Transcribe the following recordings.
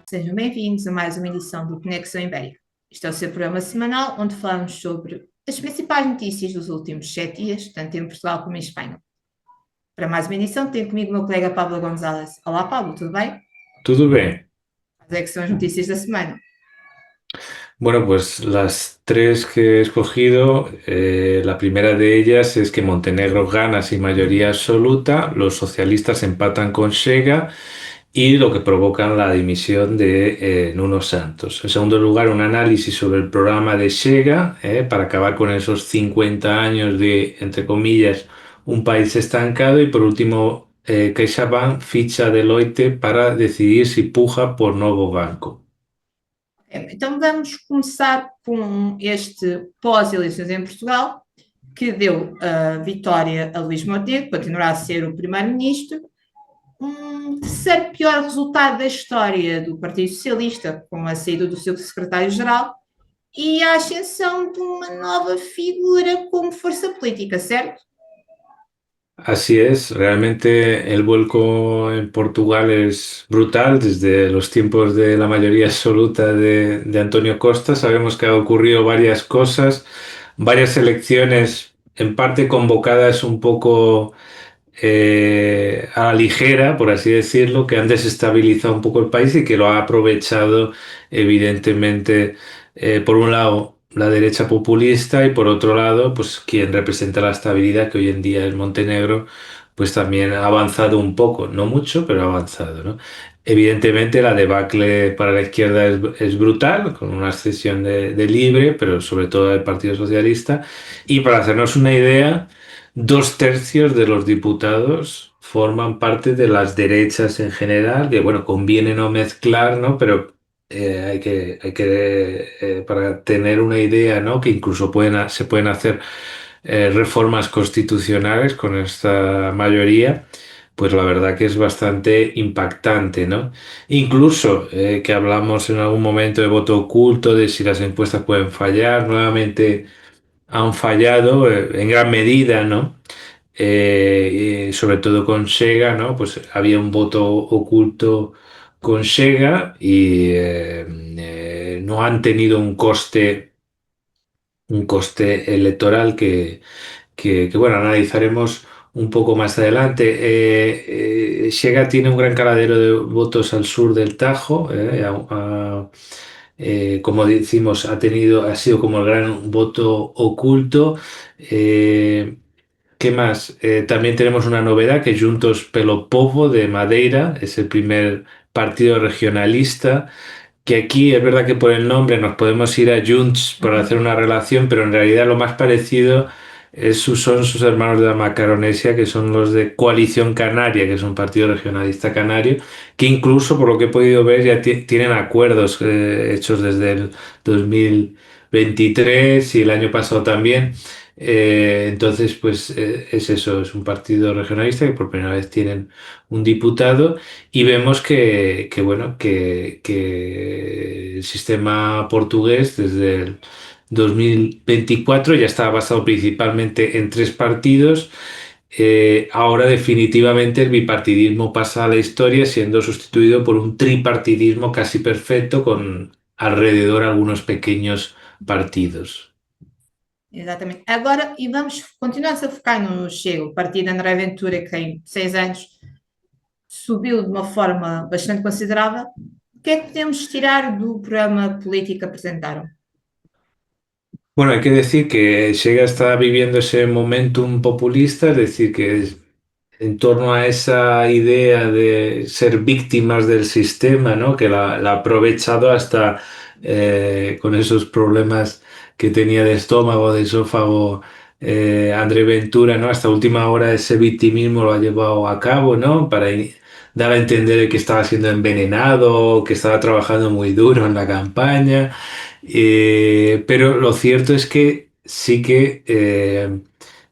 Sejam bem-vindos a mais uma edição do Conexão Ibérica. Este é o seu programa semanal onde falamos sobre as principais notícias dos últimos 7 dias, tanto em Portugal como em Espanha. Para mais uma edição, tenho comigo o meu colega Pablo González. Olá, Pablo, tudo bem? Todo bien. Quais é que são as notícias da semana? Bueno, pues las tres que he escogido, la primera de ellas es que Montenegro gana sin mayoría absoluta, los socialistas empatan con Sega y lo que provocan la dimisión de Nuno Santos. En segundo lugar, un análisis sobre el programa de Sega para acabar con esos 50 años de, entre comillas, un país estancado. Y por último, CaixaBank ficha a Deloitte para decidir si puja por nuevo banco. Então vamos começar com este pós-eleições em Portugal, que deu a vitória a Luís Montenegro, que continuará a ser o primeiro-ministro, terceiro pior resultado da história do Partido Socialista, com a saída do seu secretário-geral, e a ascensão de uma nova figura como força política, certo? Así es, realmente el vuelco en Portugal es brutal desde los tiempos de la mayoría absoluta de Antonio Costa. Sabemos que ha ocurrido varias cosas, varias elecciones en parte convocadas un poco a la ligera, por así decirlo, que han desestabilizado un poco el país y que lo ha aprovechado, evidentemente, por un lado, la derecha populista y por otro lado, pues quien representa la estabilidad, que hoy en día es Montenegro, pues también ha avanzado un poco, no mucho, pero ha avanzado, ¿no? Evidentemente la debacle para la izquierda es brutal, con una ascensión de Libre, pero sobre todo del Partido Socialista. Y para hacernos una idea, dos tercios de los diputados forman parte de las derechas en general, que bueno, conviene no mezclar, ¿no? Pero para tener una idea, ¿no? Que incluso se pueden hacer reformas constitucionales con esta mayoría, pues la verdad que es bastante impactante, ¿no? Incluso que hablamos en algún momento de voto oculto, de si las encuestas pueden fallar, nuevamente han fallado en gran medida, ¿no? Y sobre todo con Sega, ¿no? Pues había un voto oculto con Sega y no han tenido un coste electoral que, bueno, analizaremos un poco más adelante. Sega tiene un gran caladero de votos al sur del Tajo. Como decimos, ha sido como el gran voto oculto. Eh, ¿Qué más? También tenemos una novedad que Juntos pelo Povo de Madeira es el primer partido regionalista, que aquí es verdad que por el nombre nos podemos ir a Junts para Uhum. hacer una relación, pero en realidad lo más parecido son sus hermanos de la Macaronesia, que son los de Coalición Canaria, que es un partido regionalista canario, que incluso por lo que he podido ver ya tienen acuerdos hechos desde el 2023 y el año pasado también. Entonces, pues es eso, es un partido regionalista que por primera vez tienen un diputado y vemos bueno, que el sistema portugués desde el 2024 ya estaba basado principalmente en tres partidos. Ahora definitivamente el bipartidismo pasa a la historia siendo sustituido por un tripartidismo casi perfecto con alrededor algunos pequeños partidos. Exatamente. Agora, e vamos continuar a focar no Chega, o partido de André Ventura, que em 6 anos subiu de uma forma bastante considerável. O que é que podemos tirar do programa político que apresentaram? Bueno, hay que decir que Sega está viviendo ese momentum populista, es decir, en torno a esa idea de ser víctimas del sistema, ¿no? Que la ha aprovechado hasta con esos problemas que tenía de estómago, de esófago, André Ventura, ¿no? Hasta última hora ese victimismo lo ha llevado a cabo, ¿no? Dar a entender que estaba siendo envenenado, que estaba trabajando muy duro en la campaña. Pero lo cierto es que sí que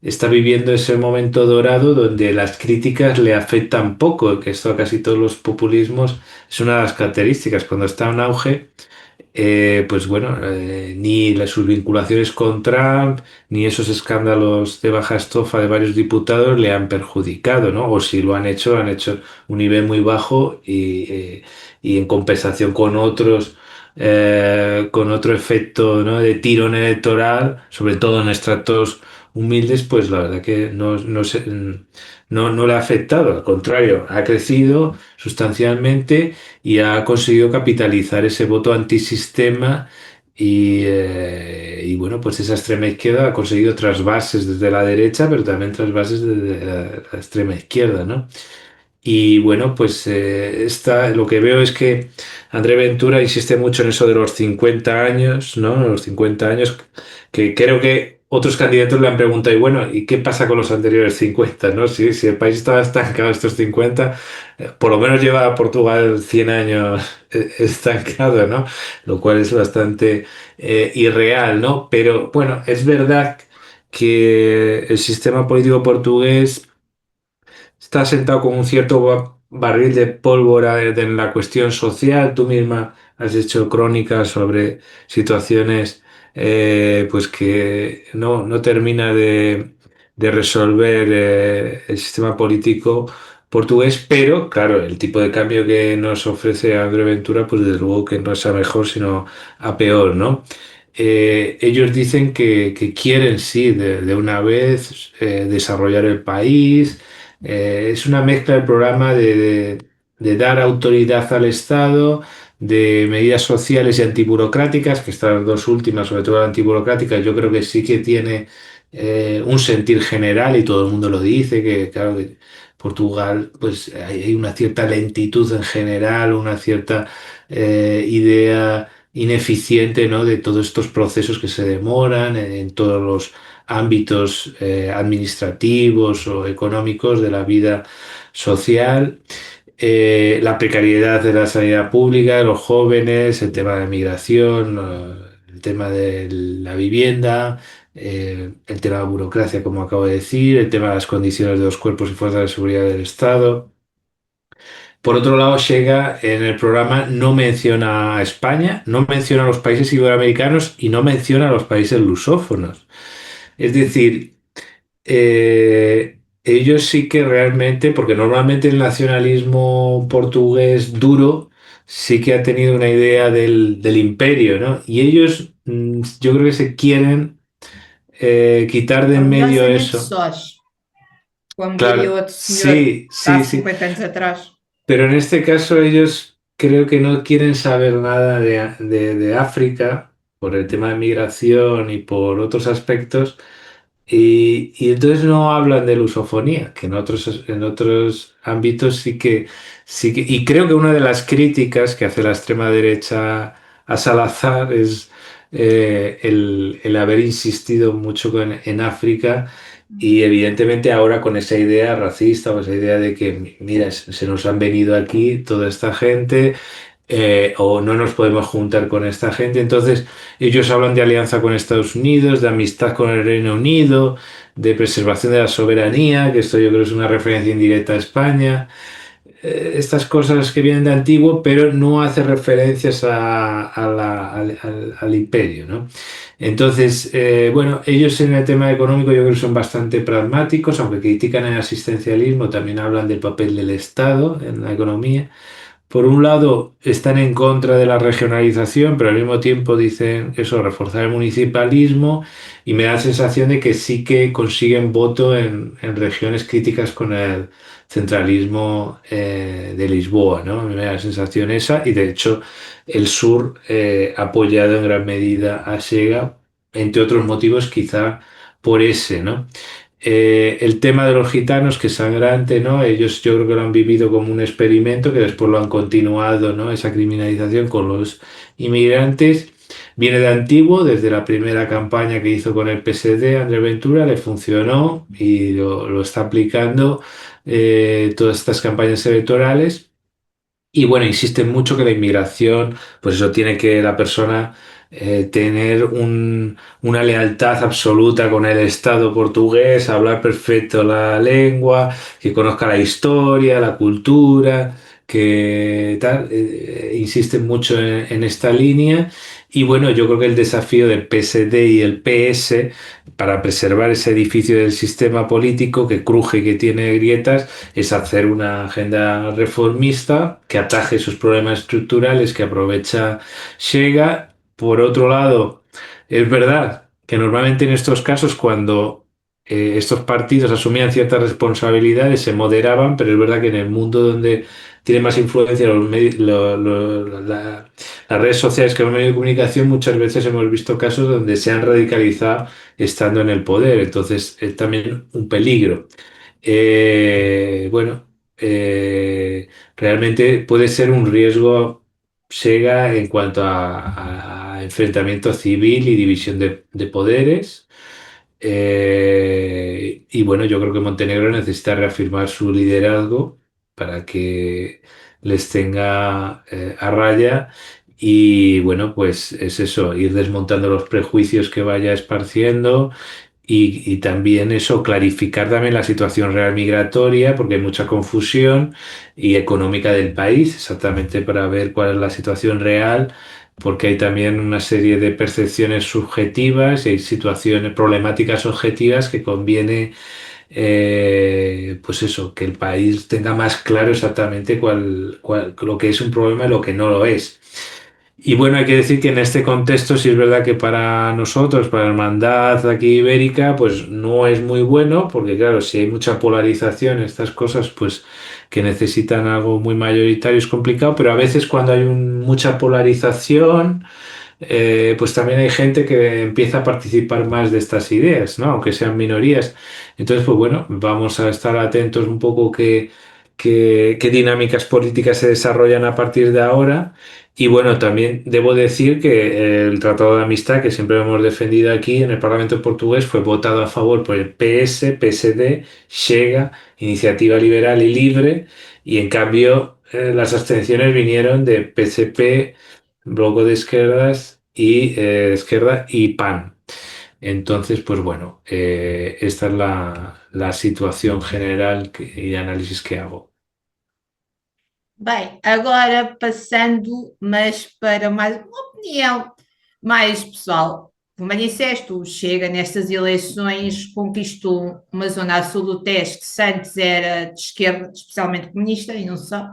está viviendo ese momento dorado donde las críticas le afectan poco, que esto a casi todos los populismos es una de las características. Cuando está en auge, pues bueno, ni sus vinculaciones con Trump, ni esos escándalos de baja estofa de varios diputados le han perjudicado, ¿no? O si lo han hecho un nivel muy bajo y en compensación con otro efecto, ¿no? De tirón electoral, sobre todo en estratos humildes, pues la verdad que no le ha afectado, al contrario, ha crecido sustancialmente y ha conseguido capitalizar ese voto antisistema y bueno, pues esa extrema izquierda ha conseguido trasvases desde la derecha, pero también trasvases desde la extrema izquierda, ¿no? Y bueno, pues lo que veo es que André Ventura insiste mucho en eso de los 50 años, ¿no? Los 50 años, que creo que otros candidatos le han preguntado, y bueno, ¿y qué pasa con los anteriores 50, ¿no? Si el país estaba estancado estos 50, por lo menos lleva a Portugal 100 años estancado, ¿no? Lo cual es bastante irreal, ¿no? Pero bueno, es verdad que el sistema político portugués está sentado con un cierto barril de pólvora en la cuestión social. Tú misma has hecho crónicas sobre situaciones pues que no termina de resolver el sistema político portugués, pero claro, el tipo de cambio que nos ofrece André Ventura, pues desde luego que no es a mejor, sino a peor, ¿no? Ellos dicen que quieren, sí, de una vez desarrollar el país. Es una mezcla del programa de dar autoridad al Estado, de medidas sociales y antiburocráticas, que estas dos últimas, sobre todo la antiburocrática, yo creo que sí que tiene un sentir general y todo el mundo lo dice, que claro que Portugal, pues hay una cierta lentitud en general, una cierta idea ineficiente, ¿no? De todos estos procesos que se demoran en todos los ámbitos administrativos o económicos de la vida social, la precariedad de la sanidad pública, los jóvenes, el tema de la migración, el tema de la vivienda, el tema de la burocracia, como acabo de decir, el tema de las condiciones de los cuerpos y fuerzas de seguridad del Estado. Por otro lado, llega en el programa, no menciona a España, no menciona a los países iberoamericanos y no menciona a los países lusófonos. Es decir, ellos sí que realmente, porque normalmente el nacionalismo portugués duro sí que ha tenido una idea del imperio, ¿no? Y ellos, yo creo que se quieren quitar de en medio Orgulhosamente eso. sós, como diría Claro, outro senhor sí, há sí, sí. 50 anos atrás. Pero en este caso ellos creo que no quieren saber nada de África por el tema de migración y por otros aspectos. Y entonces no hablan de lusofonía, que en otros ámbitos sí que, y creo que una de las críticas que hace la extrema derecha a Salazar es el haber insistido mucho en África y evidentemente ahora con esa idea racista o esa idea de que, mira, se nos han venido aquí toda esta gente o no nos podemos juntar con esta gente. Entonces, ellos hablan de alianza con Estados Unidos, de amistad con el Reino Unido, de preservación de la soberanía, que esto yo creo es una referencia indirecta a España. Estas cosas que vienen de antiguo, pero no hace referencias al imperio, ¿no? Entonces, bueno, ellos en el tema económico yo creo que son bastante pragmáticos, aunque critican el asistencialismo, también hablan del papel del Estado en la economía. Por un lado, están en contra de la regionalización, pero al mismo tiempo dicen eso, reforzar el municipalismo, y me da la sensación de que sí que consiguen voto en regiones críticas con el centralismo de Lisboa, ¿no? A mí me da la sensación esa, y de hecho el sur ha apoyado en gran medida a Sega, entre otros motivos quizá por ese, ¿no? El tema de los gitanos, que es sangrante, ¿no? Ellos yo creo que lo han vivido como un experimento, que después lo han continuado, ¿no? Esa criminalización con los inmigrantes. Viene de antiguo, desde la primera campaña que hizo con el PSD, Andrés Ventura, le funcionó y lo está aplicando todas estas campañas electorales. Y bueno, insisten mucho que la inmigración, pues eso tiene que la persona tener una lealtad absoluta con el Estado portugués, hablar perfecto la lengua, que conozca la historia, la cultura. que tal, insisten mucho en esta línea. Y bueno, yo creo que el desafío del PSD y el PS para preservar ese edificio del sistema político que cruje y que tiene grietas es hacer una agenda reformista que ataje esos problemas estructurales que aprovecha Chega. Por otro lado, es verdad que normalmente en estos casos cuando estos partidos asumían ciertas responsabilidades se moderaban, pero es verdad que en el mundo donde tiene más influencia las redes sociales que los medios de comunicación, muchas veces hemos visto casos donde se han radicalizado estando en el poder, entonces es también un peligro. Bueno, realmente puede ser un riesgo Sega en cuanto a enfrentamiento civil y división de poderes. Y bueno, yo creo que Montenegro necesita reafirmar su liderazgo para que les tenga a raya. Y bueno, pues es eso, ir desmontando los prejuicios que vaya esparciendo y también eso, clarificar también la situación real migratoria, porque hay mucha confusión y económica del país, exactamente para ver cuál es la situación real, porque hay también una serie de percepciones subjetivas y hay situaciones problemáticas objetivas que conviene, pues eso, que el país tenga más claro exactamente lo que es un problema y lo que no lo es. Y bueno, hay que decir que en este contexto sí es verdad que para nosotros, para la hermandad aquí ibérica, pues no es muy bueno, porque claro, si hay mucha polarización, estas cosas, pues que necesitan algo muy mayoritario es complicado, pero a veces cuando hay mucha polarización, pues también hay gente que empieza a participar más de estas ideas, ¿no? Aunque sean minorías. Entonces, pues bueno, vamos a estar atentos un poco qué dinámicas políticas se desarrollan a partir de ahora. Y bueno, también debo decir que el Tratado de Amistad, que siempre hemos defendido aquí en el Parlamento portugués, fue votado a favor por el PS, PSD, Chega, Iniciativa Liberal y Libre, y en cambio las abstenciones vinieron de PCP, Bloco de Izquierdas Izquierda y PAN. Entonces, pues bueno, esta es la situación general y análisis que hago. Bem, agora passando, mas para mais uma opinião mais pessoal. Como eu disseste, o Chega nestas eleições conquistou uma zona a sul do Tejo que antes era de esquerda, especialmente comunista, e não só.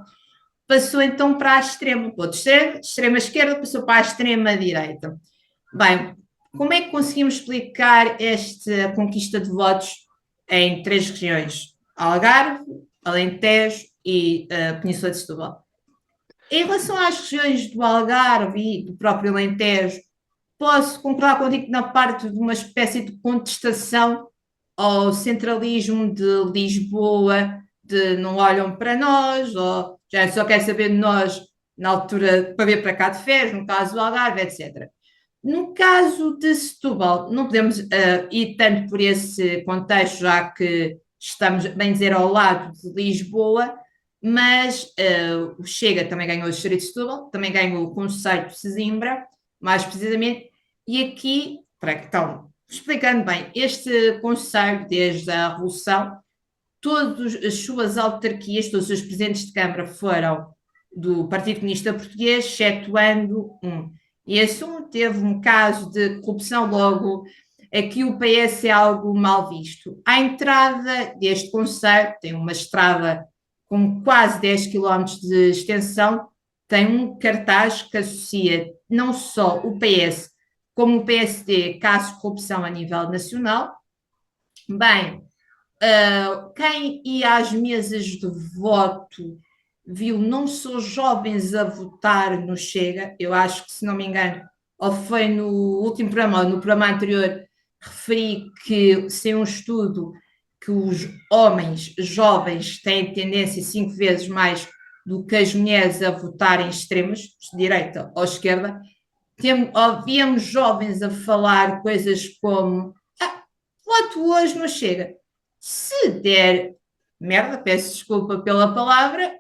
Passou então para a extrema, pô, de extrema esquerda passou para a extrema direita. Bem, como é que conseguimos explicar esta conquista de votos em três regiões? Algarve, Alentejo e Península de Setúbal. Em relação às regiões do Algarve e do próprio Alentejo, posso concordar contigo na parte de uma espécie de contestação ao centralismo de Lisboa, de não olham para nós, ou já só quer saber de nós na altura para vir para cá de férias, no caso do Algarve, etc. No caso de Setúbal, não podemos ir tanto por esse contexto, já que estamos, bem dizer, ao lado de Lisboa, mas o Chega também ganhou o distrito de Setúbal, também ganhou o conceito de Sesimbra, mais precisamente, e aqui, então, explicando bem, este conceito, desde a Revolução, todas as suas autarquias, todos os presidentes de Câmara foram do Partido Comunista Português, excetuando um. E esse um teve um caso de corrupção logo, aqui o PS é algo mal visto. À entrada deste concelho, tem uma estrada com quase 10 quilómetros de extensão, tem um cartaz que associa não só o PS, como o PSD, caso de corrupção a nível nacional. Bem, quem ia às mesas de voto viu não só jovens a votar no Chega, eu acho que, se não me engano, ou foi no último programa ou no programa anterior, referi que sem um estudo que os homens jovens têm tendência 5 vezes mais do que as mulheres a votarem extremos, de direita ou esquerda. Ouvíamos jovens a falar coisas como voto hoje não chega. Se der merda, peço desculpa pela palavra,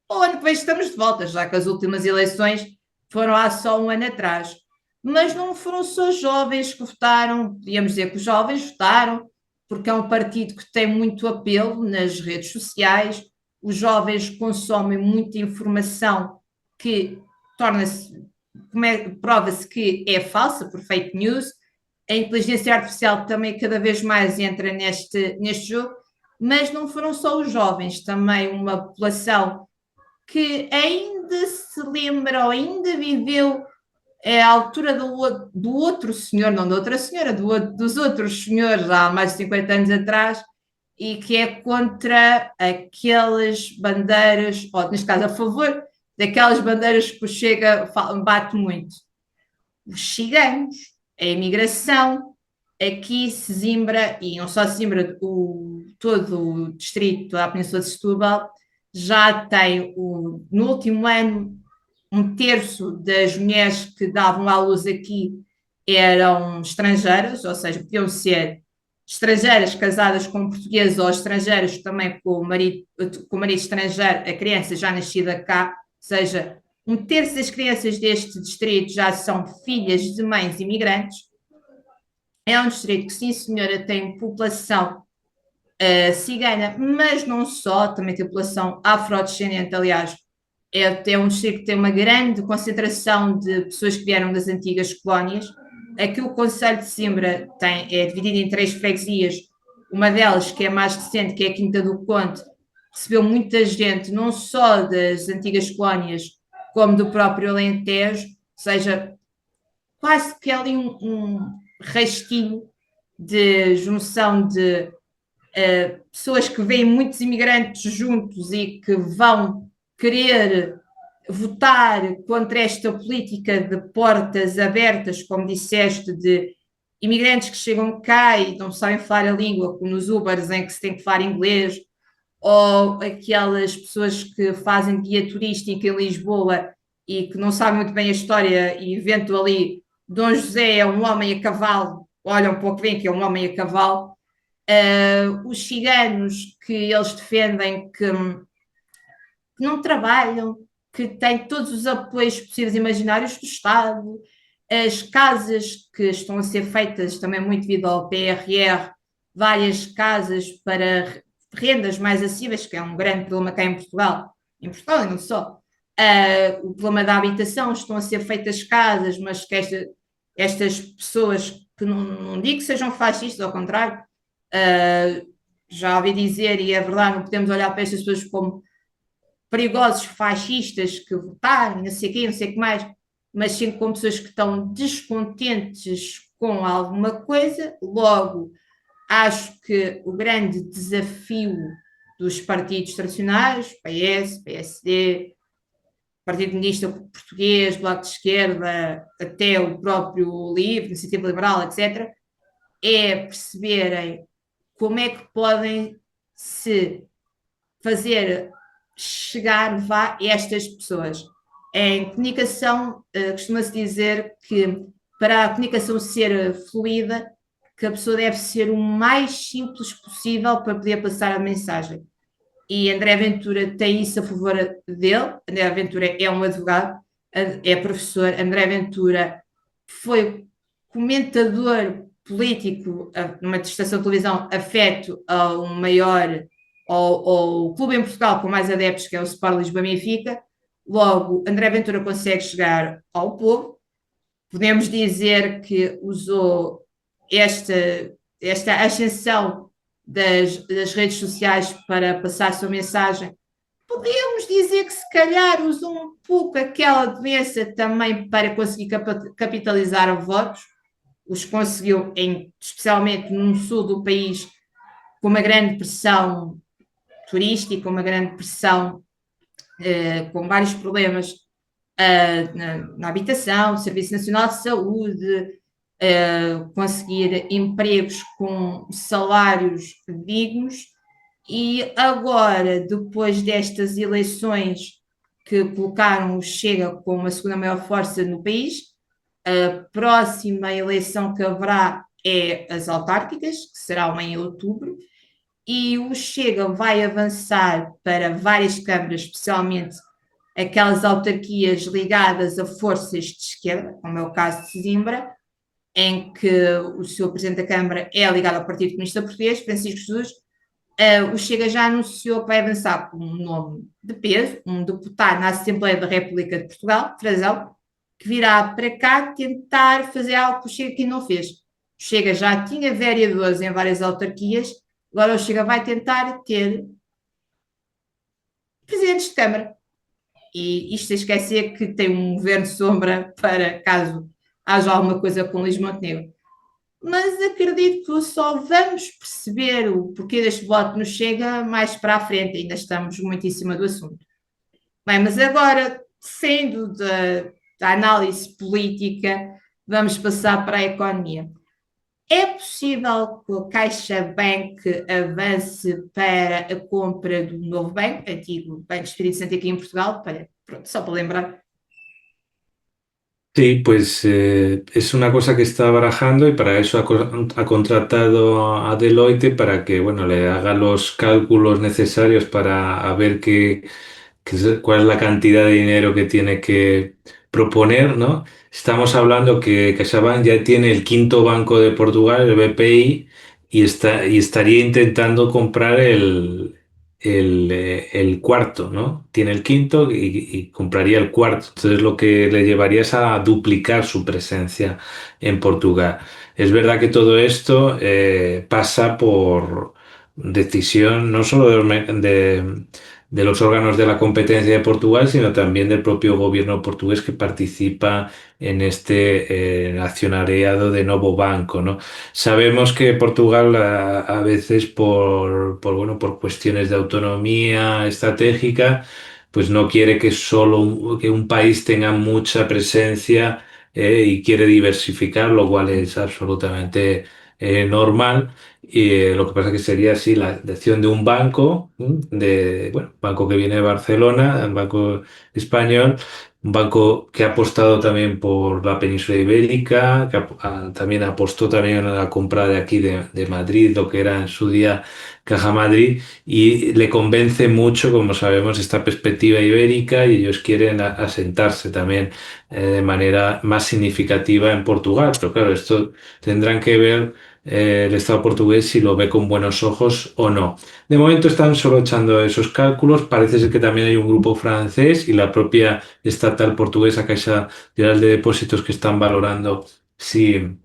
o ano que vem estamos de volta, já que as últimas eleições foram há só um ano atrás. Mas não foram só jovens que votaram, podíamos dizer que os jovens votaram, porque é um partido que tem muito apelo nas redes sociais. os jovens consomem muita informação que prova-se que é falsa por fake news. A inteligência artificial também cada vez mais entra neste jogo, mas não foram só os jovens, também uma população que ainda se lembra ou ainda viveu à altura do outro senhor, não da outra senhora, dos outros senhores há mais de 50 anos atrás, e que é contra aquelas bandeiras, ou neste caso a favor daquelas bandeiras que o Chega bate muito. Os ciganos, a imigração, aqui Sesimbra, e não só Sesimbra, todo o distrito da Península de Setúbal, já tem, no último ano, 1/3 das mulheres que davam à luz aqui eram estrangeiras, ou seja, podiam ser estrangeiras casadas com portugueses ou estrangeiras também com o marido estrangeiro, a criança já nascida cá, ou seja, 1/3 das crianças deste distrito já são filhas de mães imigrantes. É um distrito que, sim senhora, tem população cigana, mas não só, também tem população afrodescendente. Aliás, é um distrito que tem uma grande concentração de pessoas que vieram das antigas colónias. Aqui o Conselho de Sesimbra é dividido em 3 freguesias, uma delas que é mais recente, que é a Quinta do Conde, recebeu muita gente, não só das antigas colónias, como do próprio Alentejo, ou seja, quase que é ali um rastilho de junção de pessoas que veem muitos imigrantes juntos e que vão querer votar contra esta política de portas abertas, como disseste, de imigrantes que chegam cá e não sabem falar a língua, como nos Ubers em que se tem que falar inglês, ou aquelas pessoas que fazem guia turística em Lisboa e que não sabem muito bem a história e inventam ali Dom José é um homem a cavalo, olham um pouco bem que é um homem a cavalo. Os ciganos que eles defendem que não trabalham, que têm todos os apoios possíveis e imaginários do Estado, as casas que estão a ser feitas também muito devido ao PRR, várias casas para rendas mais acessíveis, que é um grande problema cá em Portugal e não só. O problema da habitação, estão a ser feitas casas, mas que estas pessoas, que não digo que sejam fascistas, ao contrário, já ouvi dizer, e é verdade, não podemos olhar para estas pessoas como perigosos fascistas que votaram, não sei o quê, não sei o que mais, mas sim como pessoas que estão descontentes com alguma coisa. Logo, acho que o grande desafio dos partidos tradicionais, PS, PSD, Partido Comunista Português, Bloco de Esquerda, até o próprio LIVRE, Iniciativa Liberal, etc., é perceberem como é que podem se fazer chegar a estas pessoas. Em comunicação, costuma-se dizer que para a comunicação ser fluida, que a pessoa deve ser o mais simples possível para poder passar a mensagem. E André Ventura tem isso a favor dele. André Ventura é um advogado, é professor. André Ventura foi comentador político numa estação de televisão afeto ao ao clube em Portugal com mais adeptos, que é o Sport Lisboa Benfica. Logo, André Ventura consegue chegar ao povo. Podemos dizer que usou esta ascensão das redes sociais para passar a sua mensagem. Podemos dizer que se calhar usou um pouco aquela doença também para conseguir capitalizar votos. Os conseguiu, especialmente no sul do país, com uma grande pressão turística, uma grande pressão, com vários problemas na habitação, Serviço Nacional de Saúde, conseguir empregos com salários dignos. E agora, depois destas eleições que colocaram o Chega como a segunda maior força no país, a próxima eleição que haverá é as autárquicas, que serão em outubro, e o Chega vai avançar para várias câmaras, especialmente aquelas autarquias ligadas a forças de esquerda, como é o caso de Sesimbra, em que o seu presidente da Câmara é ligado ao Partido Comunista Português, Francisco Jesus, O Chega já anunciou que vai avançar com um nome de peso, um deputado na Assembleia da República de Portugal, Frazão, que virá para cá tentar fazer algo que o Chega aqui não fez. O Chega já tinha vereadores em várias autarquias, agora o Chega vai tentar ter presidentes de Câmara. E isto sem esquecer que tem um governo sombra para caso haja alguma coisa com Luís Montenegro. Mas acredito que só vamos perceber o porquê deste voto nos Chega mais para a frente, ainda estamos muito em cima do assunto. Bem, mas agora, sendo da análise política, vamos passar para a economia. É possível que a Caixa Bank avance para a compra do novo banco, antigo Banco Espírito Santo aqui em Portugal, pronto, só para lembrar. Sí, pues es una cosa que está barajando y para eso ha contratado a Deloitte para que, bueno, le haga los cálculos necesarios para a ver cuál es la cantidad de dinero que tiene que proponer, ¿no? Estamos hablando que CaixaBank ya tiene el quinto banco de Portugal, el BPI, y estaría intentando comprar el cuarto, ¿no? Tiene el quinto y compraría el cuarto. Entonces lo que le llevaría es a duplicar su presencia en Portugal. Es verdad que todo esto pasa por decisión no solo de los órganos de la competencia de Portugal, sino también del propio gobierno portugués que participa en este accionariado de Novo Banco, ¿no? Sabemos que Portugal a veces bueno, por cuestiones de autonomía estratégica, pues no quiere que que un país tenga mucha presencia y quiere diversificar, lo cual es absolutamente normal. Y lo que pasa que sería así la acción de un banco, bueno, banco que viene de Barcelona, un banco español, un banco que ha apostado también por la península ibérica, que también apostó también a la compra de aquí de Madrid, lo que era en su día Caja Madrid, y le convence mucho, como sabemos, esta perspectiva ibérica y ellos quieren asentarse también de manera más significativa en Portugal. Pero claro, esto tendrán que ver el Estado portugués si lo ve con buenos ojos o no. De momento están solo echando esos cálculos. Parece ser que también hay un grupo francés y la propia estatal portuguesa Caixa Geral de Depósitos que están valorando si,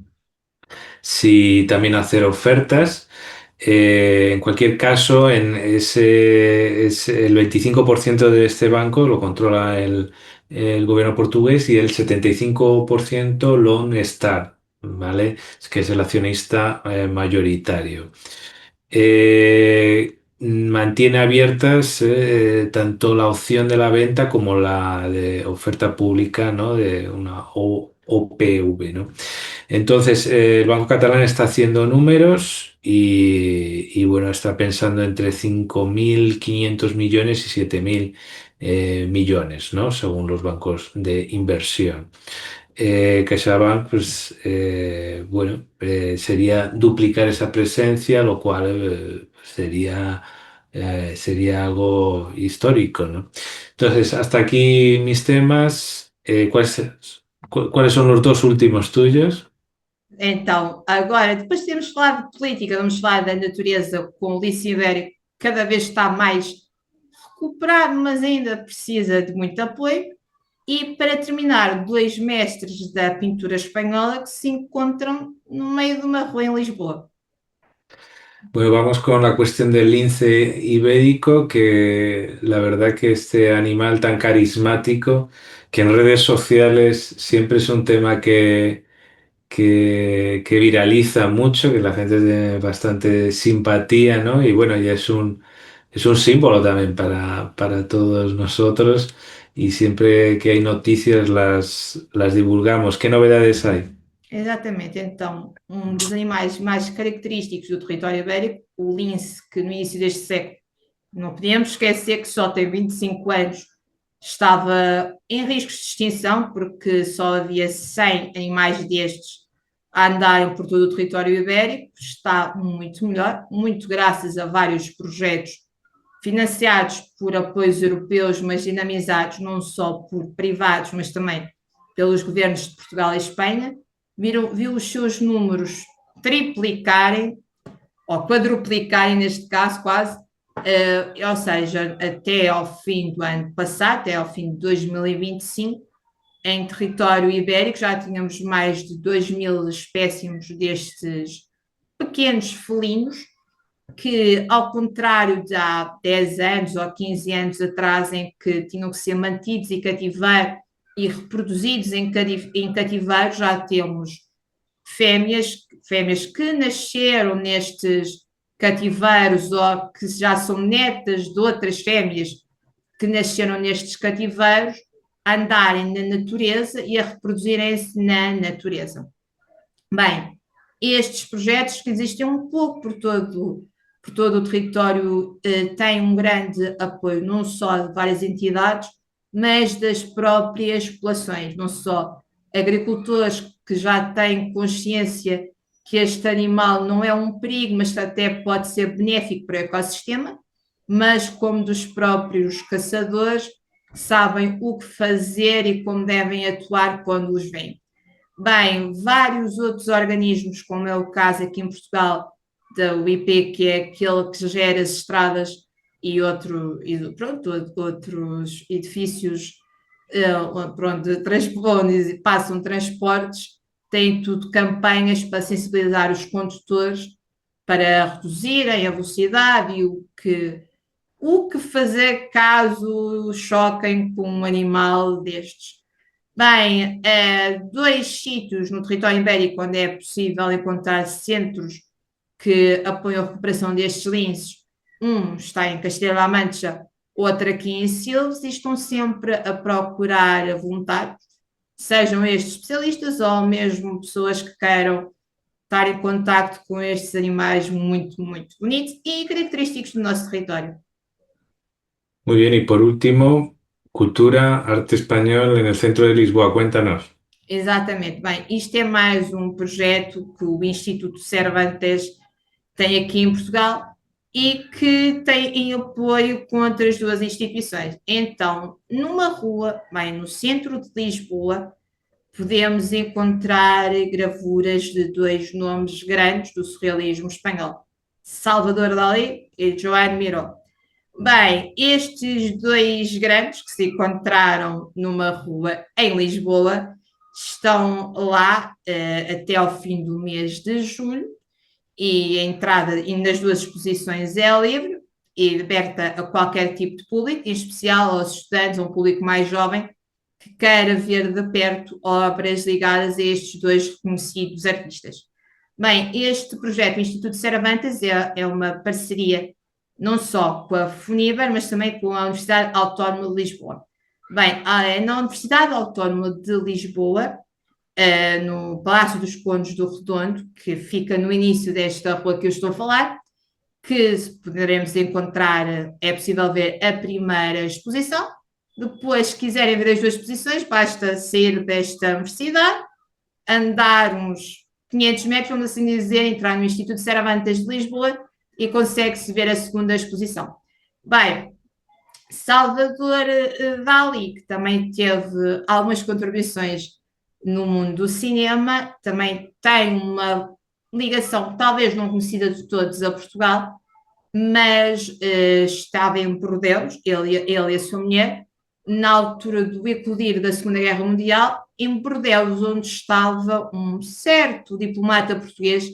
si también hacer ofertas. En cualquier caso, el 25% de este banco lo controla el gobierno portugués y el 75% Lone Star, ¿vale? Es que es el accionista mayoritario. Mantiene abiertas tanto la opción de la venta como la de oferta pública, ¿no? De una OPV, ¿no? Entonces, el Banco Catalán está haciendo números y, bueno, está pensando entre 5.500 millones y 7.000 millones, ¿no? Según los bancos de inversión. CaixaBank, pues, bueno, sería duplicar esa presencia, lo cual sería algo histórico, ¿no? Entonces, hasta aquí mis temas. ¿Cuáles son los dos últimos tuyos? Então, agora, depois de termos falado de política, vamos falar da natureza com o Lício Ibérico, cada vez está mais recuperado, mas ainda precisa de muito apoio. E para terminar, dois mestres da pintura espanhola que se encontram no meio de uma rua em Lisboa. Bueno, vamos con la cuestión del lince ibérico, que la verdad que este animal tan carismático, que en redes sociales siempre es un tema que viraliza mucho, que la gente tiene bastante simpatía, ¿no? Y bueno, ya es un símbolo también para todos nosotros y siempre que hay noticias las divulgamos. ¿Qué novedades hay? Exatamente, então, um dos animais mais característicos do território ibérico, o lince, que no início deste século, não podíamos esquecer que só tem 25 anos, estava em risco de extinção, porque só havia 100 animais destes a andarem por todo o território ibérico, está muito melhor, muito graças a vários projetos financiados por apoios europeus, mas dinamizados não só por privados, mas também pelos governos de Portugal e Espanha, viu os seus números triplicarem ou quadruplicarem neste caso quase, ou seja, até ao fim do ano passado, até ao fim de 2025, em território ibérico já tínhamos mais de 2.000 espécimes destes pequenos felinos, que, ao contrário de há 10 anos ou 15 anos atrás, em que tinham que ser mantidos em cativeiro e reproduzidos em cativeiro, já temos fêmeas que nasceram nestes cativeiros ou que já são netas de outras fêmeas que nasceram nestes cativeiros, a andarem na natureza e a reproduzirem-se na natureza. Bem, estes projetos que existem um pouco por todo o território têm um grande apoio, não só de várias entidades, mas das próprias populações, não só agricultores que já têm consciência que este animal não é um perigo, mas até pode ser benéfico para o ecossistema, mas como dos próprios caçadores, que sabem o que fazer e como devem atuar quando os veem. Bem, vários outros organismos, como é o caso aqui em Portugal da UIP, que é aquele que gera as estradas outros edifícios onde passam transportes, têm tudo campanhas para sensibilizar os condutores para reduzirem a velocidade e o que fazer caso choquem com um animal destes. Bem, dois sítios no território ibérico onde é possível encontrar centros que apoiam a recuperação destes linces. Um está em Castelo-La Mancha, outro aqui em Silves, e estão sempre a procurar voluntários, sejam estes especialistas ou mesmo pessoas que queiram estar em contacto com estes animais muito, muito bonitos e característicos do nosso território. Muy bien, y por último, cultura, arte español en el centro de Lisboa. Cuéntanos. Exatamente. Bem, isto é mais um projeto que o Instituto Cervantes tem aqui em Portugal e que tem em apoio com outras duas instituições. Então, numa rua, bem, no centro de Lisboa, podemos encontrar gravuras de dois nomes grandes do surrealismo espanhol, Salvador Dalí e Joan Miró. Bem, estes dois grandes que se encontraram numa rua em Lisboa estão lá até ao fim do mês de julho e a entrada nas duas exposições é livre e aberta a qualquer tipo de público, em especial aos estudantes, a um público mais jovem que queira ver de perto obras ligadas a estes dois reconhecidos artistas. Bem, este projeto, o Instituto Cervantes, é uma parceria não só com a FUNIBER, mas também com a Universidade Autónoma de Lisboa. Bem, na Universidade Autónoma de Lisboa, no Palácio dos Condes do Redondo, que fica no início desta rua que eu estou a falar, que poderemos encontrar, é possível ver a primeira exposição. Depois, se quiserem ver as duas exposições, basta sair desta universidade, andar uns 500 metros, vamos assim dizer, entrar no Instituto Cervantes de Lisboa e consegue-se ver a segunda exposição. Bem, Salvador Dalí, que também teve algumas contribuições no mundo do cinema, também tem uma ligação, talvez não conhecida de todos, a Portugal, mas estava em Bordeaux, ele e a sua mulher, na altura do eclodir da Segunda Guerra Mundial, em Bordeaux, onde estava um certo diplomata português,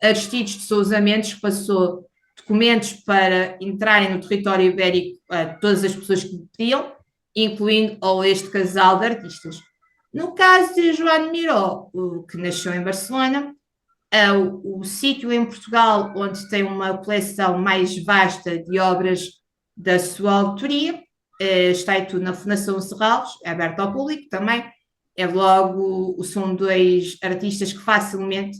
Aristides de Sousa Mendes, que passou documentos para entrarem no território ibérico a todas as pessoas que pediam, incluindo este casal de artistas. No caso de Joan Miró, que nasceu em Barcelona, o sítio em Portugal onde tem uma coleção mais vasta de obras da sua autoria, está tudo na Fundação Serralves, é aberto ao público também, são dois artistas que facilmente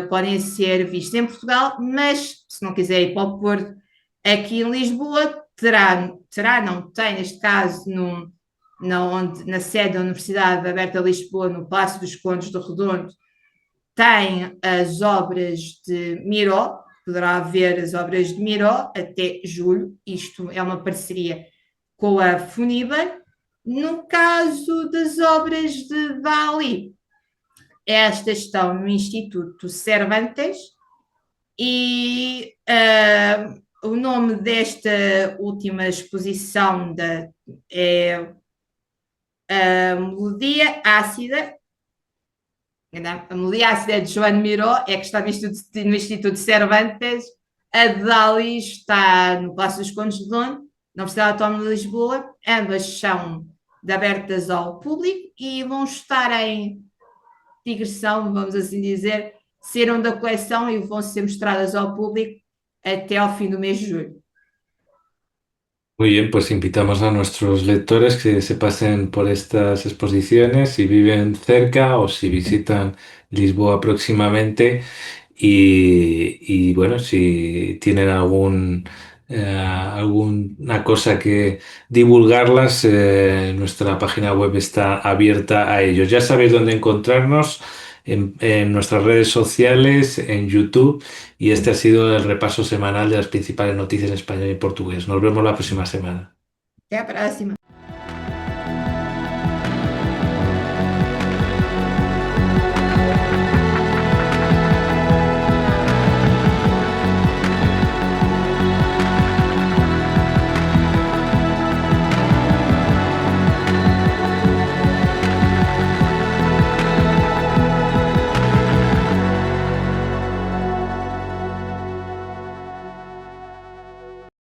podem ser vistos em Portugal, mas se não quiser ir para o Porto, aqui em Lisboa tem neste caso na sede da Universidade Aberta de Lisboa, no Palácio dos Condes do Redondo, tem as obras de Miró, poderá ver as obras de Miró até julho, isto é uma parceria com a FUNIBER. No caso das obras de Dalí, estas estão no Instituto Cervantes E o nome desta última exposição é Melodia Ácida. A Melodia Ácida de João Miró, é que está no Instituto Cervantes. A de Dali está no Palácio dos Condes de Londres, na Universidade Autónoma de Lisboa. Ambas são abertas ao público e vão estar em digressão, vamos assim dizer, saíram da coleção e vão ser mostradas ao público até ao fim do mês de julho. Muy bien, pues invitamos a nuestros lectores que se pasen por estas exposiciones si viven cerca o si visitan Lisboa próximamente. Y bueno, si tienen alguna cosa que divulgarlas, nuestra página web está abierta a ellos. Ya sabéis dónde encontrarnos en nuestras redes sociales, en YouTube, y este ha sido el repaso semanal de las principales noticias en español y portugués. Nos vemos la próxima semana. Até a próxima!